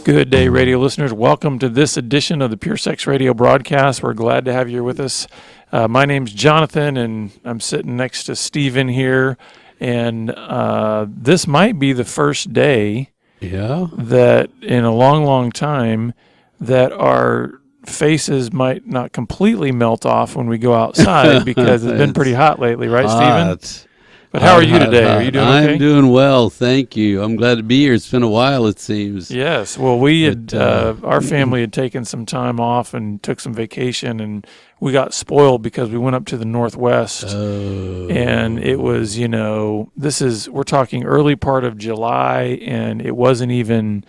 Good day, radio listeners. Welcome to this edition of the Pure Sex Radio broadcast. We're glad to have you with us. My name's Jonathan, and I'm sitting next to Stephen here. And this might be the first day that in a long, long time that our faces might not completely melt off when we go outside because it's been pretty hot lately, right, Stephen? But how are you today? Are you doing okay? I'm doing well, thank you. I'm glad to be here. It's been a while, it seems. Yes. Well, we had our family had taken some time off and took some vacation, and we got spoiled because we went up to the Northwest, and it was, we're talking early part of July, and it wasn't even,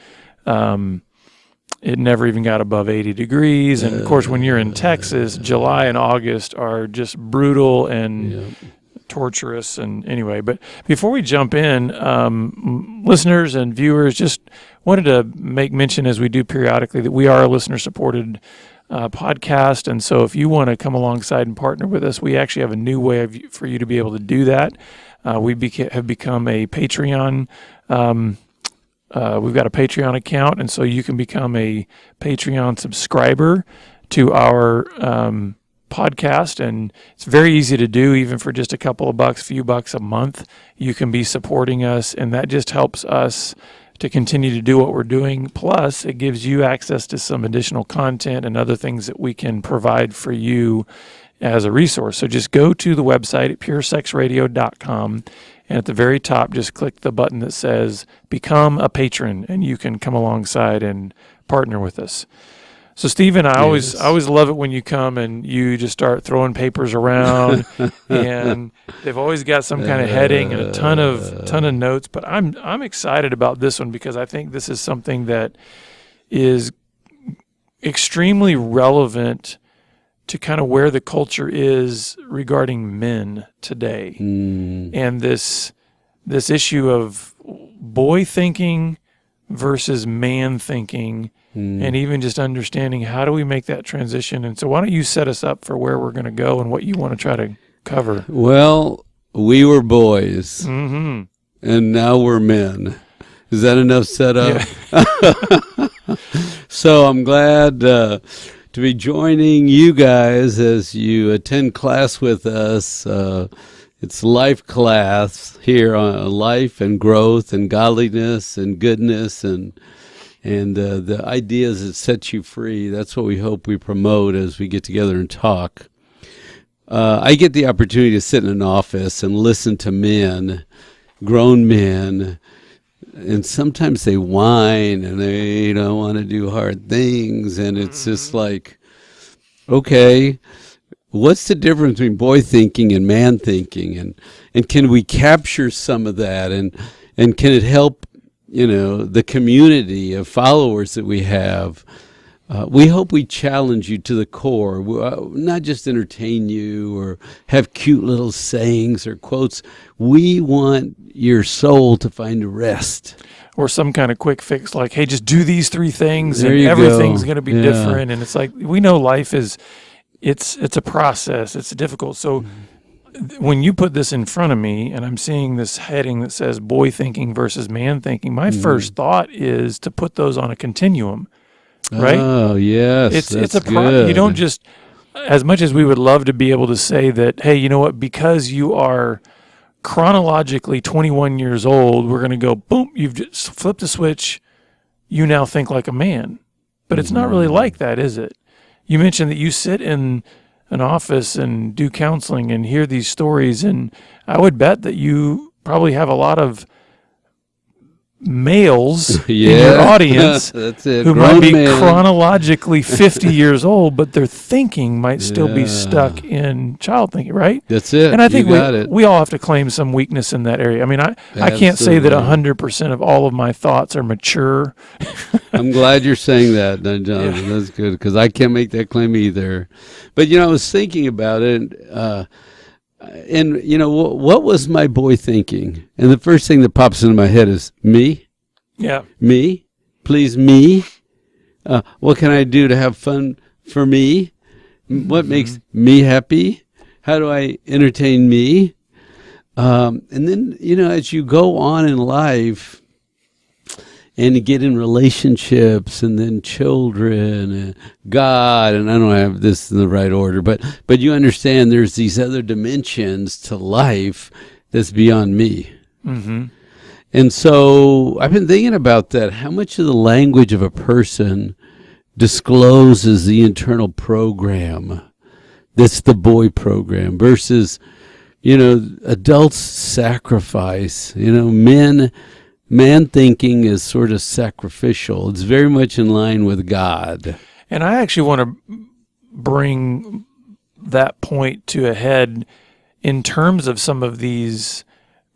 it never even got above 80 degrees. And of course, when you're in Texas, July and August are just brutal and torturous. And anyway, but before we jump in, listeners and viewers, just wanted to make mention, as we do periodically, that we are a listener-supported podcast. And so if you want to come alongside and partner with us, we actually have a new way for you to be able to do that. We have become a Patreon. We've got a Patreon account, and so you can become a Patreon subscriber to our podcast, and it's very easy to do. Even for just a couple of bucks, few bucks a month, you can be supporting us, and that just helps us to continue to do what we're doing. Plus, it gives you access to some additional content and other things that we can provide for you as a resource. So just go to the website at puresexradio.com, and at the very top, just click the button that says Become a Patron, and you can come alongside and partner with us. So, Stephen, I always love it when you come and you just start throwing papers around, and they've always got some kind of heading and a ton of notes. But I'm excited about this one because I think this is something that is extremely relevant to kind of where the culture is regarding men today, and this issue of boy thinking versus man thinking. And even just understanding how do we make that transition. And so why don't you set us up for where we're going to go and what you want to try to cover? Well, we were boys, and now we're men. Is that enough setup? Yeah. So I'm glad to be joining you guys as you attend class with us. It's life class here on life and growth and godliness and goodness and the ideas that set you free. That's what we hope we promote as we get together and talk. I get the opportunity to sit in an office and listen to men, grown men, and sometimes they whine and they don't want to do hard things. And it's just like, okay, what's the difference between boy thinking and man thinking? And can we capture some of that? And can it help the community of followers that we have? We hope we challenge you to the core, not just entertain you or have cute little sayings or quotes. We want your soul to find rest. Or some kind of quick fix like, hey, just do these 3 things and everything's going to be different. And it's like, we know life is, it's a process. It's difficult. So when you put this in front of me and I'm seeing this heading that says boy thinking versus man thinking, my first thought is to put those on a continuum, right? Oh, yes. It's a good. You don't just, as much as we would love to be able to say that, hey, you know what, because you are chronologically 21 years old, we're going to go, boom, you've just flipped a switch, you now think like a man. But it's not really like that, is it? You mentioned that you sit in an office and do counseling and hear these stories, and I would bet that you probably have a lot of males in your audience That's it. who Grown might be man. chronologically 50 years old, but their thinking might still be stuck in child thinking, right? That's it. And I think it. we all have to claim some weakness in that area. I mean, I can't say that 100% of all of my thoughts are mature. I'm glad you're saying that, Jonathan. Yeah. That's good, because I can't make that claim either. But, I was thinking about it, and, what was my boy thinking? And the first thing that pops into my head is me. Yeah. Me. Please, me. What can I do to have fun for me? What makes me happy? How do I entertain me? And then, as you go on in life, and get in relationships and then children and God, and I don't have this in the right order, but you understand there's these other dimensions to life that's beyond me. Mm-hmm. And so I've been thinking about that. How much of the language of a person discloses the internal program that's the boy program versus, adults sacrifice. Man thinking is sort of sacrificial. It's very much in line with God. And I actually want to bring that point to a head in terms of some of these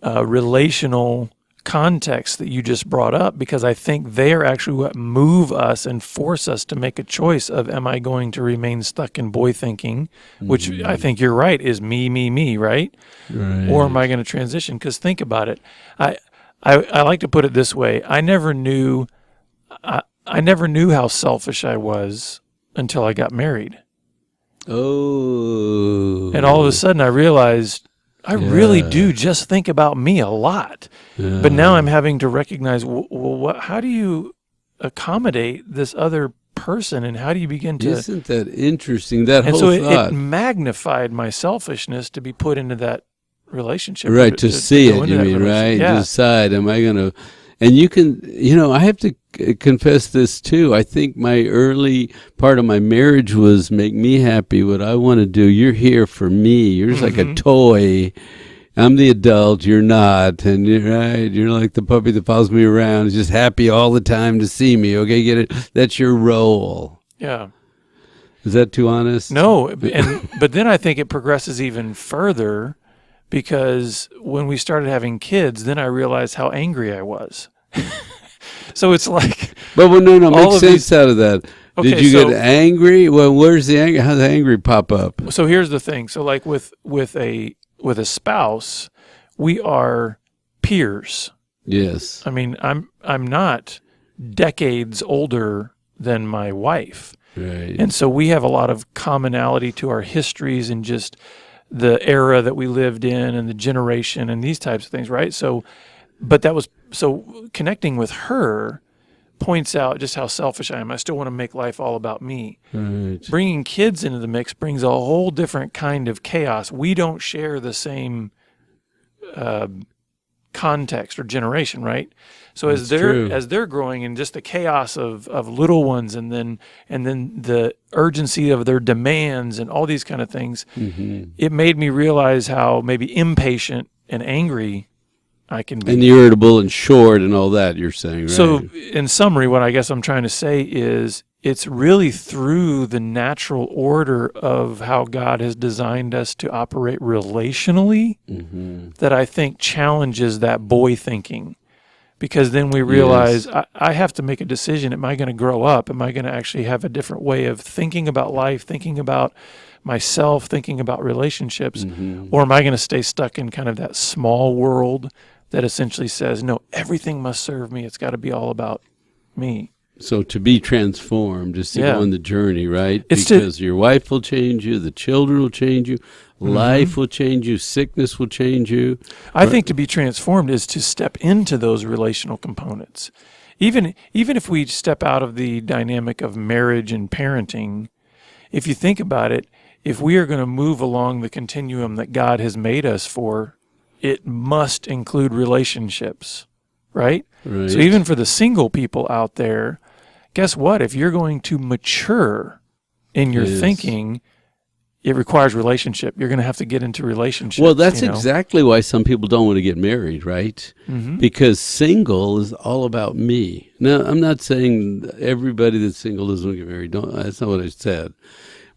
relational contexts that you just brought up, because I think they are actually what move us and force us to make a choice of, am I going to remain stuck in boy thinking, which I think you're right, is me, right? Or am I going to transition? Because think about it. I like to put it this way. I never knew how selfish I was until I got married. Oh. And all of a sudden I realized I really do just think about me a lot. Yeah. But now I'm having to recognize, how do you accommodate this other person, and how do you begin to... Isn't that interesting, that and whole so thought? it magnified my selfishness to be put into that relationship. Right, to see it, you mean, right? Yeah. Decide, am I going to... And you can, I have to confess this too. I think my early part of my marriage was make me happy, what I want to do. You're here for me. You're just like a toy. I'm the adult, you're not. And you're like the puppy that follows me around, is just happy all the time to see me. Okay, get it? That's your role. Yeah. Is that too honest? No, but then I think it progresses even further, because when we started having kids, then I realized how angry I was. So it's like... But no, make sense out of that. Okay, did you get angry? Well, where's the anger? How does the angry pop up? So here's the thing. So like with a spouse, we are peers. Yes. I mean, I'm not decades older than my wife. Right. And so we have a lot of commonality to our histories and just the era that we lived in and the generation and these types of things, right? So connecting with her points out just how selfish I am. I still want to make life all about me. Right. Bringing kids into the mix brings a whole different kind of chaos. We don't share the same context or generation, right? So as they're growing, and just the chaos of little ones, and then the urgency of their demands and all these kind of things, it made me realize how maybe impatient and angry I can be. And irritable and short and all that, you're saying, right? So in summary, what I guess I'm trying to say is it's really through the natural order of how God has designed us to operate relationally that I think challenges that boy thinking. Because then we realize I have to make a decision. Am I going to grow up? Am I going to actually have a different way of thinking about life, thinking about myself, thinking about relationships? Or am I going to stay stuck in kind of that small world that essentially says, no, everything must serve me. It's got to be all about me. So to be transformed is to go on the journey, right? It's because your wife will change you, the children will change you, life will change you, sickness will change you. I think to be transformed is to step into those relational components. Even if we step out of the dynamic of marriage and parenting, if you think about it, if we are going to move along the continuum that God has made us for, it must include relationships, right? So even for the single people out there, guess what? If you're going to mature in your thinking, it requires relationship. You're going to have to get into relationships. Well, that's exactly why some people don't want to get married, right? Because single is all about me. Now, I'm not saying everybody that's single doesn't want to get married. That's not what I said.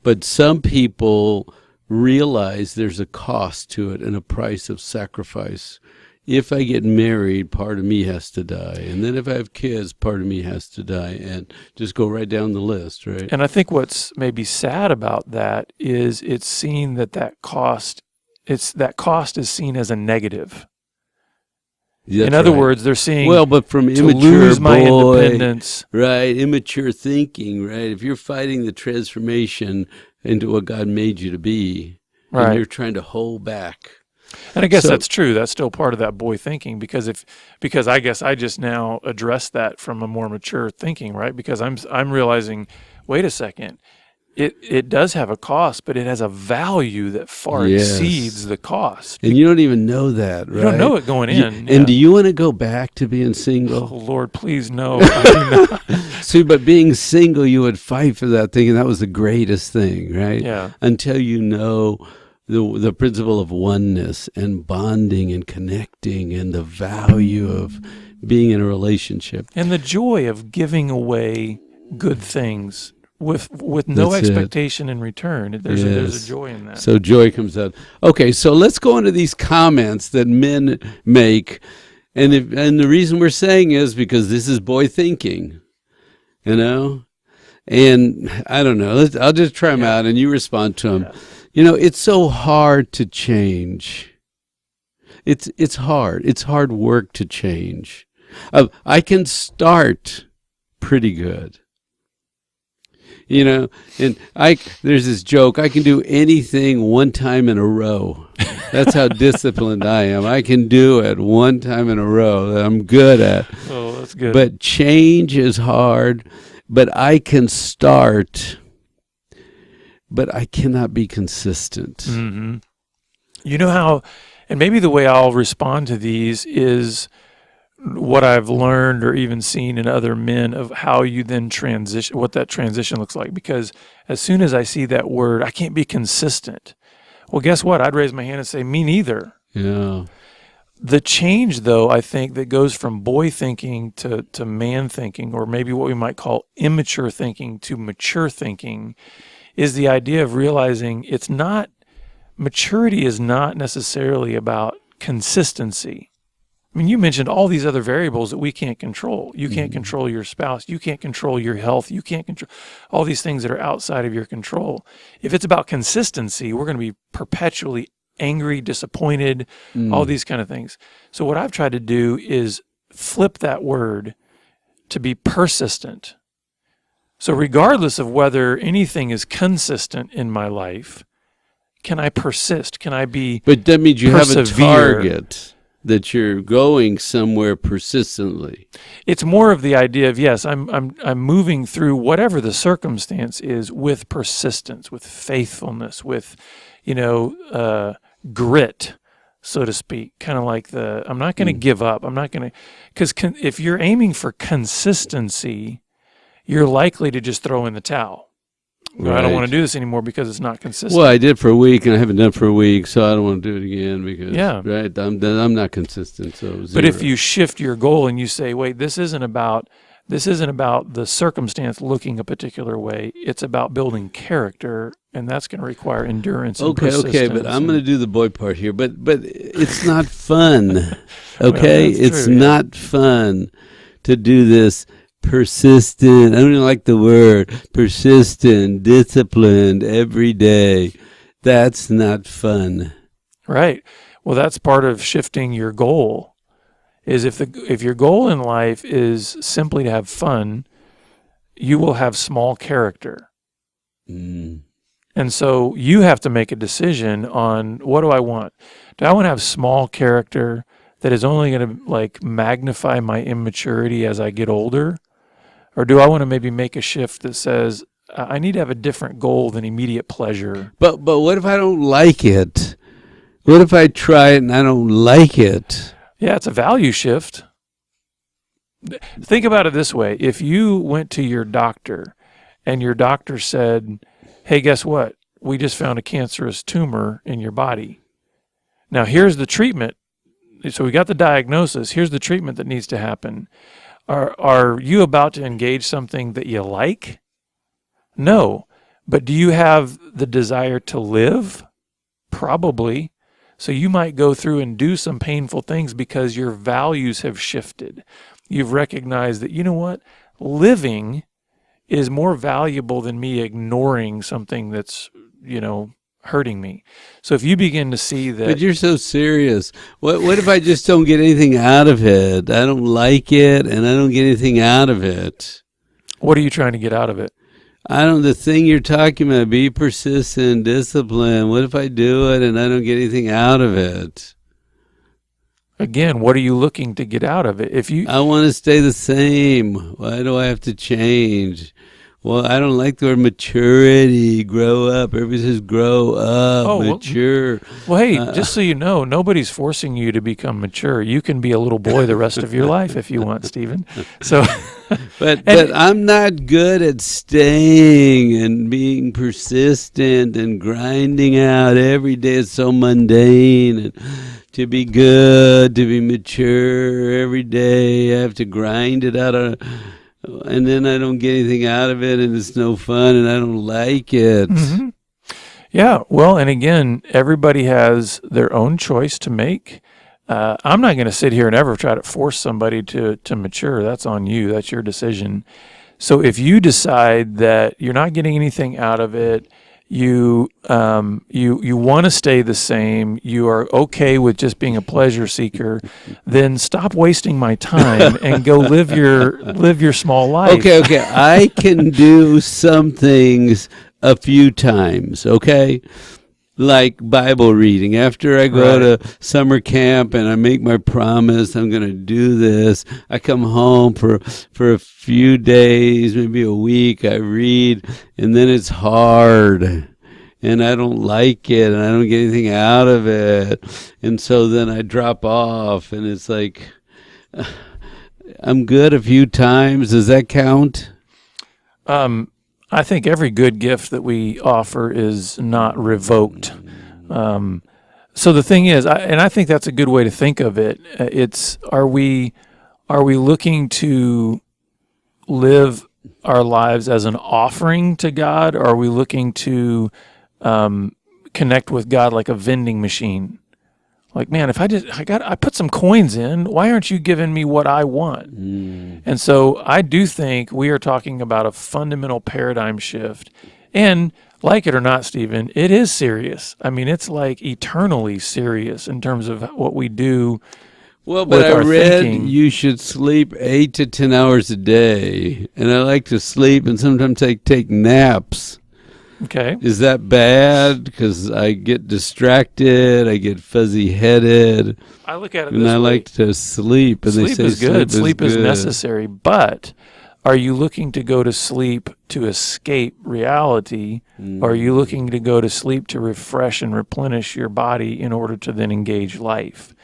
But some people realize there's a cost to it and a price of sacrifice. If I get married, part of me has to die. And then if I have kids, part of me has to die. And just go right down the list, right? And I think what's maybe sad about that is it's seen that cost is seen as a negative. That's in other words, they're seeing, but from to immature lose my independence. Right, immature thinking, right? If you're fighting the transformation into what God made you to be, and you're trying to hold back, And I guess So- that's true. That's still part of that boy thinking because I guess I just now address that from a more mature thinking, right? Because I'm realizing, wait a second, it does have a cost, but it has a value that far Yes. exceeds the cost. And you don't even know that, right? You don't know it going in. And yeah. do you want to go back to being Oh single? Lord, please no. I do not. See, but being single, you would fight for that thing, and that was the greatest thing, right? Yeah. Until you know the principle of oneness and bonding and connecting and the value of being in a relationship. And the joy of giving away good things with no That's it. expectation in return. There's Yes. a joy in that. So joy comes out. Okay, so let's go into these comments that men make. And the reason we're saying is because this is boy thinking, you know? And I don't know. I'll just try them out and you respond to them. Yeah. You know, it's so hard to change. It's hard. It's hard work to change. I can start pretty good. You know, and there's this joke, I can do anything one time in a row. That's how disciplined I am. I can do it one time in a row that I'm good at. Oh, that's good. But change is hard, but I can start, but I cannot be consistent. Mm-hmm. You know how, and maybe the way I'll respond to these is what I've learned or even seen in other men of how you then transition, what that transition looks like. Because as soon as I see that word, I can't be consistent. Well, guess what? I'd raise my hand and say, me neither. Yeah. The change, though, I think that goes from boy thinking to man thinking, or maybe what we might call immature thinking to mature thinking, is the idea of realizing maturity is not necessarily about consistency. I mean, you mentioned all these other variables that we can't control. You can't control your spouse. You can't control your health. You can't control all these things that are outside of your control. If it's about consistency, we're going to be perpetually angry, disappointed, all these kind of things. So what I've tried to do is flip that word to be persistent. So regardless of whether anything is consistent in my life, can I persist? Can I be But that means you have a persevere? target that you're going somewhere persistently. It's more of the idea of, yes, I'm moving through whatever the circumstance is with persistence, with faithfulness, with, grit, so to speak. Kind of like I'm not going to give up. I'm not going to, because if you're aiming for consistency, you're likely to just throw in the towel. Well, I don't want to do this anymore because it's not consistent. Well, I did for a week and I haven't done it for a week, so I don't want to do it again because right, I'm not consistent. So zero. But if you shift your goal and you say, wait, this isn't about the circumstance looking a particular way. It's about building character, and that's going to require endurance. And persistence. Okay, but I'm going to do the boy part here. But it's not fun. Okay, well, it's true, not fun to do this. Persistent. I don't even like the word. Persistent, disciplined every day. That's not fun. Right. Well, that's part of shifting your goal. Is if your goal in life is simply to have fun, you will have small character. And so you have to make a decision on, what do I want? Do I want to have small character that is only going to magnify my immaturity as I get older? Or do I want to maybe make a shift that says, I need to have a different goal than immediate pleasure? But what if I don't like it? What if I try it and I don't like it? Yeah, it's a value shift. Think about it this way. If you went to your doctor and your doctor said, hey, guess what? We just found a cancerous tumor in your body. Now, here's the treatment. So we got the diagnosis. Here's the treatment that needs to happen. Are you about to engage something that you like? No. But do you have the desire to live? Probably. So you might go through and do some painful things because your values have shifted. You've recognized that, you know what? Living is more valuable than me ignoring something that's, hurting me. So if you begin to see that... But you're so serious. What if I just don't get anything out of it? I don't like it, and I don't get anything out of it. What are you trying to get out of it? The thing you're talking about, be persistent, discipline. What if I do it and I don't get anything out of it? Again, what are you looking to get out of it? I want to stay the same. Why do I have to change? Well, I don't like the word maturity, grow up. Everybody says grow up, mature. Well, hey, just so you know, nobody's forcing you to become mature. You can be a little boy the rest of your life if you want, Stephen. So, but I'm not good at staying and being persistent and grinding out every day. It's so mundane. And to be good, to be mature every day, I have to grind it out and then I don't get anything out of it, and it's no fun, and I don't like it. Mm-hmm. Yeah, well, and again, everybody has their own choice to make. I'm not going to sit here and ever try to force somebody to mature. That's on you. That's your decision. So if you decide that you're not getting anything out of it, you want to stay the same, you are okay with just being a pleasure seeker, then stop wasting my time and go live your small life. Okay. I can do some things a few times, okay? Like Bible reading. After I go to summer camp and I make my promise, I'm going to do this. I come home for a few days, maybe a week, I read, and then it's hard. And I don't like it, and I don't get anything out of it. And so then I drop off, and it's like, I'm good a few times. Does that count? I think every good gift that we offer is not revoked. So the thing is, I think that's a good way to think of it. Are we looking to live our lives as an offering to God, or are we looking to connect with God like a vending machine? Like, man, if I put some coins in, why aren't you giving me what I want? And so I do think we are talking about a fundamental paradigm shift. And like it or not, Stephen, it is serious. I mean, it's like eternally serious in terms of what we do. Well, but I read you should sleep 8 to 10 hours a day. And I like to sleep, and sometimes I take naps. Okay. Is that bad? Because I get distracted, I get fuzzy-headed. I look at it and this I way. like to sleep. And Sleep they say is good. Sleep is good. necessary. But are you looking to go to sleep to escape reality? Or are you looking to go to sleep to refresh and replenish your body in order to then engage life?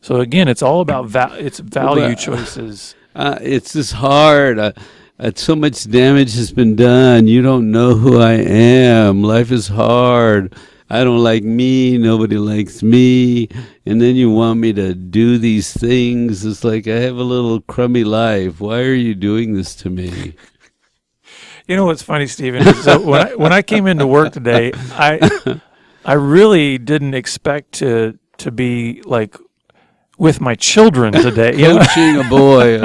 So again, it's all about value choices. It's just hard. So much damage has been done. You don't know who I am. Life is hard. I don't like me. Nobody likes me. And then you want me to do these things. It's like I have a little crummy life. Why are you doing this to me? You know what's funny, Stephen? So when I came into work today, I really didn't expect to be like with my children today. Coaching a boy.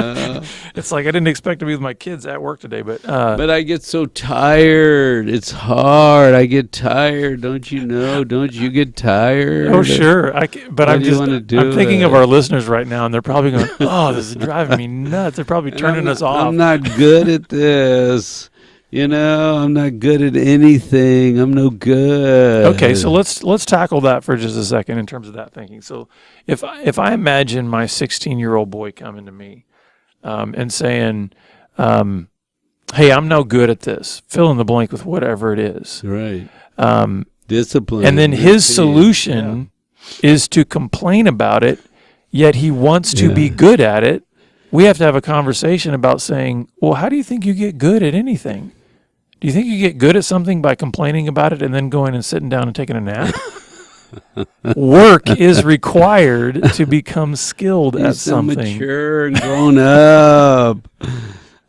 It's like I didn't expect to be with my kids at work today, but I get so tired. It's hard. I get tired. Don't you know? Don't you get tired? Oh, sure. I'm thinking of our listeners right now, and they're probably going, "Oh, this is driving me nuts." They're probably turning us off. I'm not good at this. I'm not good at anything. I'm no good. Okay, so let's tackle that for just a second in terms of that thinking. So if I imagine my 16-year-old boy coming to me and saying, "Hey, I'm no good at this," fill in the blank with whatever it is. Right. Discipline. And then his solution is to complain about it, yet he wants to be good at it. We have to have a conversation about saying, well, how do you think you get good at anything? Do you think you get good at something by complaining about it and then going and sitting down and taking a nap? Work is required to become skilled at something. Mature and grown up.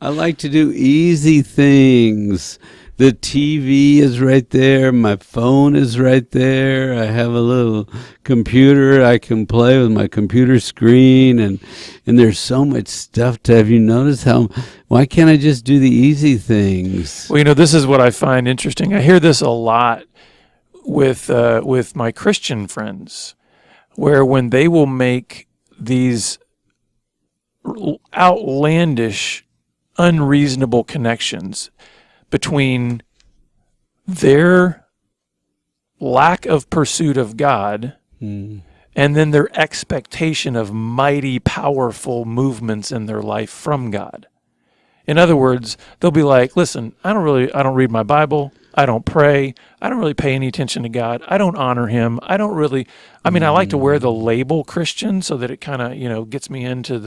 I like to do easy things. The TV is right there. My phone is right there. I have a little computer. I can play with my computer screen, and there's so much stuff to have. You notice why can't I just do the easy things? Well, this is what I find interesting. I hear this a lot with my Christian friends, where when they will make these outlandish, unreasonable connections between their lack of pursuit of God and then their expectation of mighty, powerful movements in their life from God. In other words, they'll be like, listen, I don't read my Bible. I don't pray. I don't really pay any attention to God. I don't honor him. I like to wear the label Christian so that it kind of, gets me into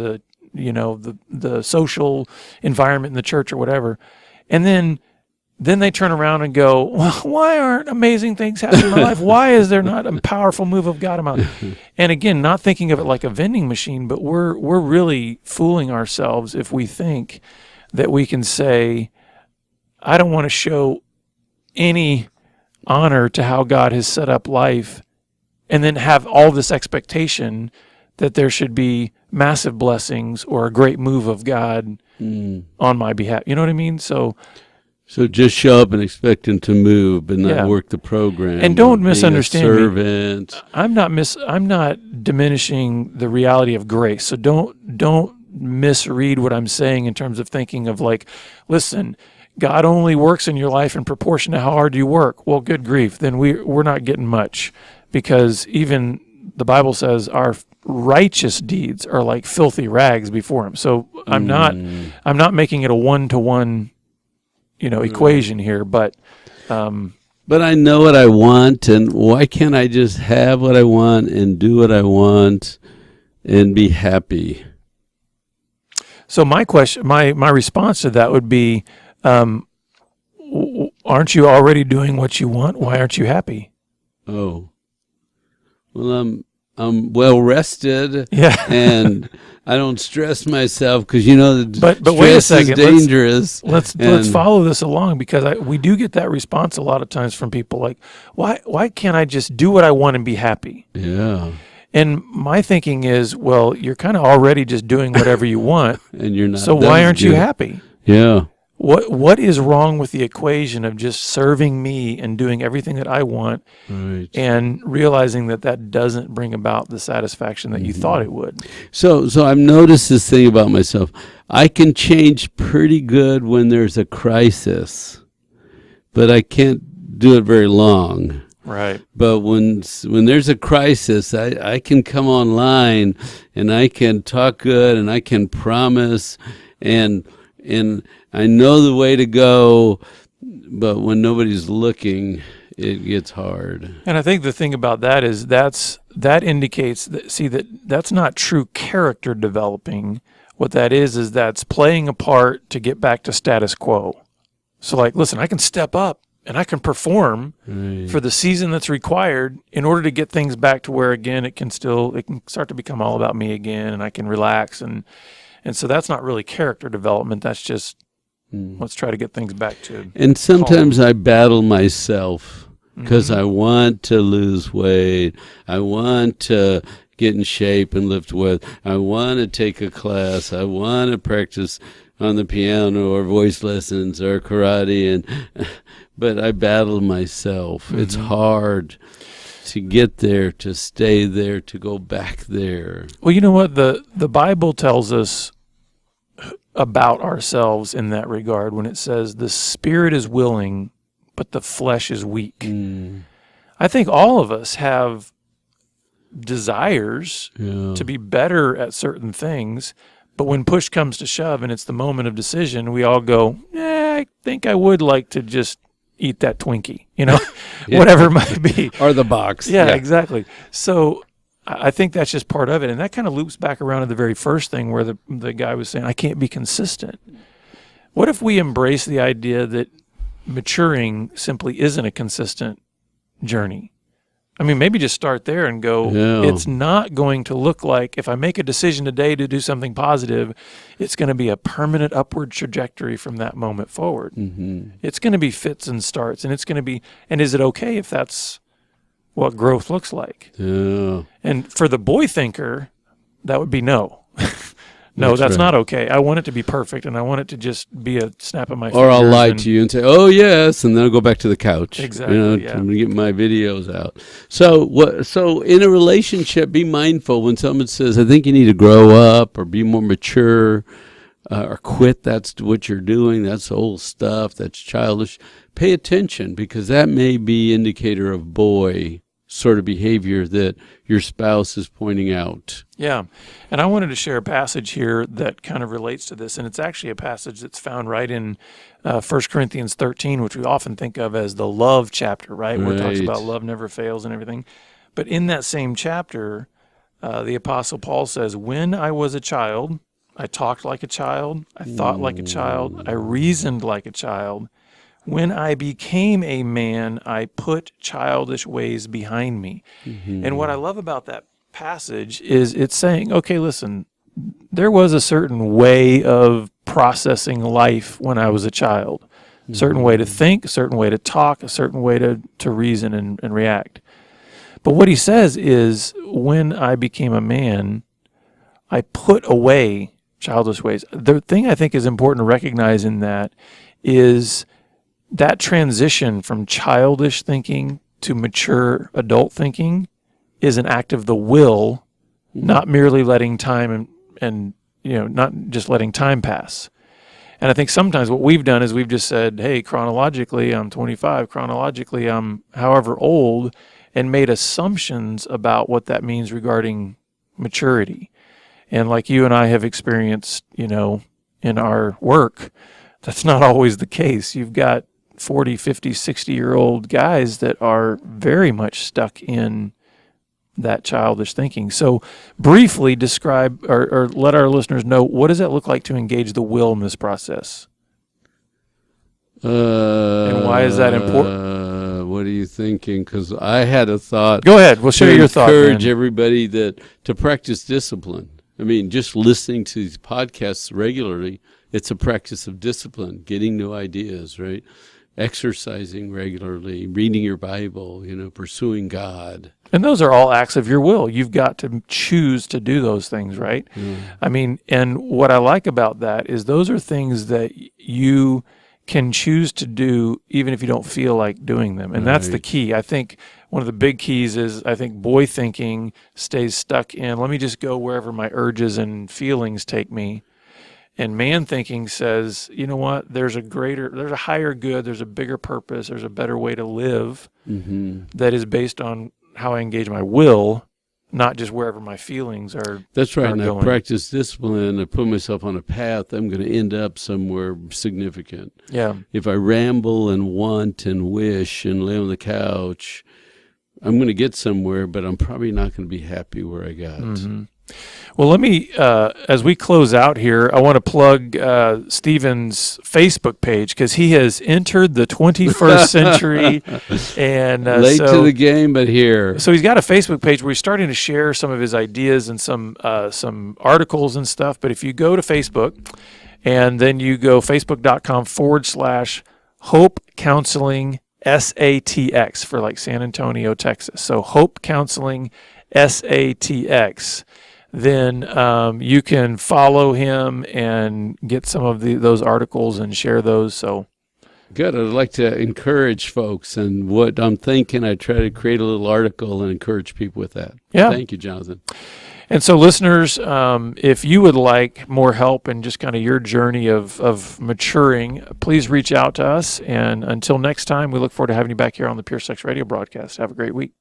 the social environment in the church or whatever. And then they turn around and go, well, why aren't amazing things happening in my life? Why is there not a powerful move of God in my life? And again, not thinking of it like a vending machine, but we're really fooling ourselves if we think that we can say, I don't want to show any honor to how God has set up life, and then have all this expectation that there should be massive blessings or a great move of God on my behalf. You know what I mean? So just show up and expect him to move, but not work the program. And don't misunderstand me. Servant. I'm not diminishing the reality of grace. So don't misread what I'm saying in terms of thinking of like, listen, God only works in your life in proportion to how hard you work. Well, good grief, then we're not getting much, because even the Bible says our righteous deeds are like filthy rags before him. So I'm not making it a one-to-one, equation here, but I know what I want, and why can't I just have what I want and do what I want and be happy? So my question, my response to that would be, aren't you already doing what you want? Why aren't you happy? Oh, well, I'm well rested. Yeah. And I don't stress myself because but stress wait a second. is dangerous. Let's follow this along, because we do get that response a lot of times from people like, why can't I just do what I want and be happy? Yeah. And my thinking is, well, you're kind of already just doing whatever you want, and you're not. So why aren't you happy? Yeah. What is wrong with the equation of just serving me and doing everything that I want, and realizing that doesn't bring about the satisfaction that you thought it would? So I've noticed this thing about myself. I can change pretty good when there's a crisis, but I can't do it very long. Right. But when there's a crisis, I can come online and I can talk good and I can promise and I know the way to go, but when nobody's looking, it gets hard. And I think the thing about that is that indicates that's not true character developing. What that is that's playing a part to get back to status quo. So like, listen, I can step up and I can perform for the season that's required in order to get things back to where, again, it can start to become all about me again, and I can relax. And so that's not really character development. That's just, let's try to get things back to. And sometimes I battle myself because I want to lose weight. I want to get in shape and lift weights. I want to take a class. I want to practice on the piano or voice lessons or karate, but I battle myself. It's hard to get there, to stay there, to go back there. Well, you know what? The Bible tells us about ourselves in that regard when it says the spirit is willing, but the flesh is weak. I think all of us have desires to be better at certain things, but when push comes to shove and it's the moment of decision, we all go, I think I would like to just eat that Twinkie, whatever it might be. Or the box. Yeah, exactly. So I think that's just part of it. And that kind of loops back around to the very first thing where the guy was saying, I can't be consistent. What if we embrace the idea that maturing simply isn't a consistent journey? I mean, maybe just start there and go, it's not going to look like, if I make a decision today to do something positive, it's going to be a permanent upward trajectory from that moment forward. It's going to be fits and starts, and it's going to be, and is it okay if that's what growth looks like? Yeah. And for the boy thinker, that would be no. No, that's not okay. I want it to be perfect, and I want it to just be a snap of my fingers. Or I'll lie to you and say, oh, yes, and then I'll go back to the couch. Exactly, I'm going to get my videos out. So in a relationship, be mindful when someone says, I think you need to grow up or be more mature. or quit. That's what you're doing. That's old stuff. That's childish. Pay attention, because that may be indicator of boy sort of behavior that your spouse is pointing out. Yeah. And I wanted to share a passage here that kind of relates to this. And it's actually a passage that's found right in 1 Corinthians 13, which we often think of as the love chapter, right? Where it talks about love never fails and everything. But in that same chapter, the Apostle Paul says, when I was a child, I talked like a child, I thought like a child, I reasoned like a child. When I became a man, I put childish ways behind me. Mm-hmm. And what I love about that passage is it's saying, okay, listen, there was a certain way of processing life when I was a child, a certain way to think, a certain way to talk, a certain way to reason and react. But what he says is, when I became a man, I put away childish ways. The thing I think is important to recognize in that is that transition from childish thinking to mature adult thinking is an act of the will, not merely letting time and not just letting time pass. And I think sometimes what we've done is we've just said, hey, chronologically I'm 25, chronologically I'm however old, and made assumptions about what that means regarding maturity. And like you and I have experienced, in our work, that's not always the case. You've got 40, 50, 60-year-old guys that are very much stuck in that childish thinking. So briefly describe or let our listeners know, what does that look like to engage the will in this process? And why is that important? What are you thinking? Because I had a thought. Go ahead. We'll share your thought. Encourage everybody to practice discipline. I mean, just listening to these podcasts regularly, it's a practice of discipline, getting new ideas, right? Exercising regularly, reading your Bible, pursuing God. And those are all acts of your will. You've got to choose to do those things, right? Mm. I mean, and what I like about that is those are things that you can choose to do even if you don't feel like doing them. And that's the key. I think one of the big keys is, I think boy thinking stays stuck in, let me just go wherever my urges and feelings take me. And man thinking says, you know what, there's a higher good, there's a bigger purpose, there's a better way to live that is based on how I engage my will, not just wherever my feelings are. That's right. And going. I practice discipline. I put myself on a path. I'm going to end up somewhere significant. Yeah. If I ramble and want and wish and lay on the couch, I'm going to get somewhere, but I'm probably not going to be happy where I got. Mm-hmm. Well, let me, as we close out here, I want to plug Stephen's Facebook page, because he has entered the 21st century. And late to the game, but here. So he's got a Facebook page where he's starting to share some of his ideas and some articles and stuff. But if you go to Facebook, and then you go facebook.com/Hope Counseling SATX for like San Antonio, Texas. So Hope Counseling SATX. Then you can follow him and get some of those articles and share those. So good. I'd like to encourage folks, and what I'm thinking, I try to create a little article and encourage people with that. Yeah. Thank you, Jonathan. And so listeners, if you would like more help in just kind of your journey of maturing, please reach out to us. And until next time, we look forward to having you back here on the Pure Sex Radio broadcast. Have a great week.